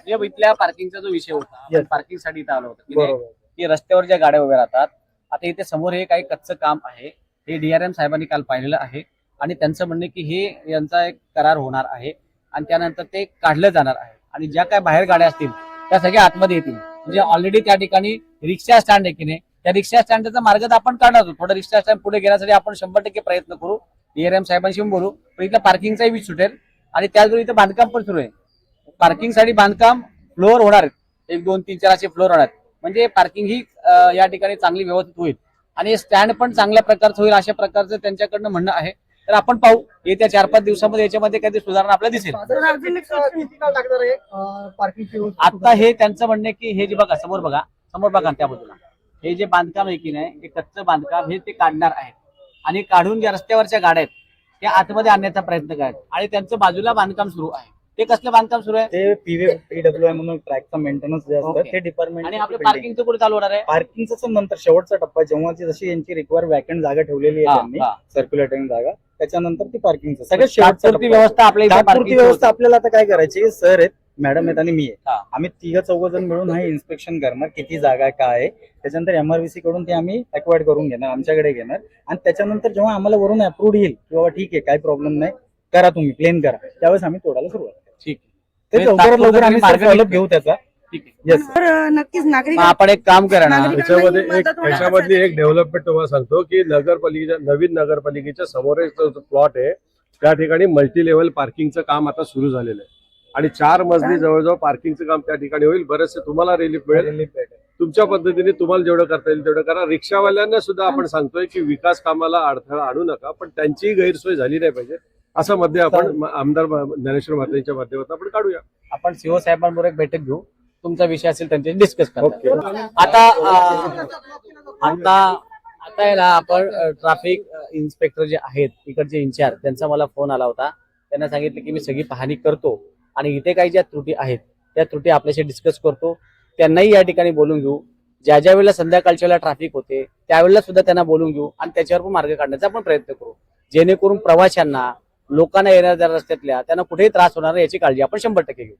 म्हणजे इथल्या पार्किंगचा जो विषय होता, पार्किंगसाठी इथं आलो होतो बरोबर. की रस्त्यावर ज्या गाड्या उभ्या राहतात, आता इथे समोर हे काही कच्चं काम आहे, हे DRM साहेबांनी काल पाहिलेलं आहे आणि त्यांचं म्हणणे की हे यांचा एक करार होणार आहे आणि त्यानंतर ते काढलं जाणार आहे आणि ज्या काय बाहेर गाड्या असतील त्या सगळ्या आतमध्ये येतील. म्हणजे ऑलरेडी त्या ठिकाणी रिक्षा स्टँड आहे की नाही, त्या रिक्षा स्टँडचा मार्ग तर आपण काढणार आहोत. थोडं रिक्षा स्टँड पुढे घेण्यासाठी आपण 100% प्रयत्न करू. DRM साहेबांशी बोलू, पण इथल्या पार्किंगचाही वीज सुटेल आणि त्याचबरोबर इथं बांधकाम पण सुरू आहे. पार्किंगसाठी बांधकाम फ्लोअर होणार आहेत, 1 2 3 4 असे फ्लोअर होणार आहेत. म्हणजे पार्किंग ही या ठिकाणी चांगली व्यवस्थित होईल आणि स्टँड पण चांगल्या प्रकारचं होईल अशा प्रकारचं त्यांच्याकडनं म्हणणं आहे. तर आपण पाहू येत्या 4-5 दिवसामध्ये याच्यामध्ये काहीतरी सुधारणा आपल्याला दिसेल. आता हे त्यांचं म्हणणं आहे की हे जे बघा समोर बघा त्या बाजूला हे जे बांधकाम आहे की नाही, हे कच्चं बांधकाम हे ते काढणार आहेत आणि काढून ज्या रस्त्यावरच्या गाड्या आहेत त्या आतमध्ये आणण्याचा प्रयत्न करतात आणि त्यांचं बाजूला बांधकाम सुरू आहे. ते कसलं बांधकाम सुरू आहे? ते PWI म्हणून ट्रॅकचा मेंटेनन्स जे असतं ते डिपार्टमेंट. आणि आपलं पार्किंगचं कुठे चालू होणार आहे? पार्किंगचं नंतर शेवटचा टप्पा जेव्हा जशी यांची रिक्वायर वॅकंट जागा ठेवलेली आहे त्यांनी, सर्क्युलेटिंग जागा, त्याच्यानंतर ती पार्किंगचं सगळं शेवटची व्यवस्था आपल्याला आता काय करायची, सर आहेत, मॅडम आहेत आणि मी आहे, आम्ही 3-4 जण मिळून हा इन्स्पेक्शन करणार, किती जागा काय आहे, त्याच्यानंतर MRVC कडून ते आम्ही अक्वायर्ड करून घेणार, आमच्याकडे घेणार आणि त्याच्यानंतर जेव्हा आम्हाला वरून अप्रूव्ड येईल किंवा ठीक आहे काय प्रॉब्लेम नाही, करा तुम्ही प्लेन करा, त्यावेळेस आम्ही तोडायला सुरुवात करू. ठीक ते लवकरात लवकर आम्ही मार्ग घेऊ त्याचा. नक्कीच नागरिक आपण एक काम करा ना, याच्यामधली एक डेव्हलपमेंट तुम्हाला सांगतो की नवीन नगरपालिकेच्या समोर एक प्लॉट आहे, त्या ठिकाणी मल्टी लेव्हल पार्किंगचं काम आता सुरू झालेलं आहे आणि 4 मजली जवळजवळ पार्किंगचं काम त्या ठिकाणी होईल. बरेचसे तुम्हाला रिलीफ मिळेल. तुमच्या पद्धतीने तुम्हाला जेवढं करता येईल तेवढं करा. रिक्षावाल्यांना सुद्धा आपण सांगतोय की विकास कामाला अडथळा आणू नका, पण त्यांचीही गैरसोय झाली नाही पाहिजे असं मध्ये आपण आमदार ज्ञानेश्वर म्हात्रेंच्या माध्यमातून आपण काढूया. आपण CO साहेबांबरोबर एक बैठक घेऊ, तुमचा विषय असेल त्यांच्याशी डिस्कस करू. आता याला आपण ट्रॅफिक इन्स्पेक्टर जे आहेत इकडचे इन्चार्ज, त्यांचा मला फोन आला होता. त्यांना सांगितलं की मी सगळी पाहणी करतो आणि इथे काही ज्या त्रुटी आहेत त्या त्रुटी आपल्याशी डिस्कस करतो. त्यांनाही या ठिकाणी बोलून घेऊ. ज्या वेळेला संध्याकाळच्या वेळेला ट्रॅफिक होते त्यावेळेला सुद्धा त्यांना बोलून घेऊ आणि त्याच्यावर पण मार्ग काढण्याचा आपण प्रयत्न करू, जेणेकरून प्रवाशांना, लोकांना येणाऱ्या रस्त्यातल्या त्यांना कुठेही त्रास होणार नाही याची काळजी आपण 100% घेऊ.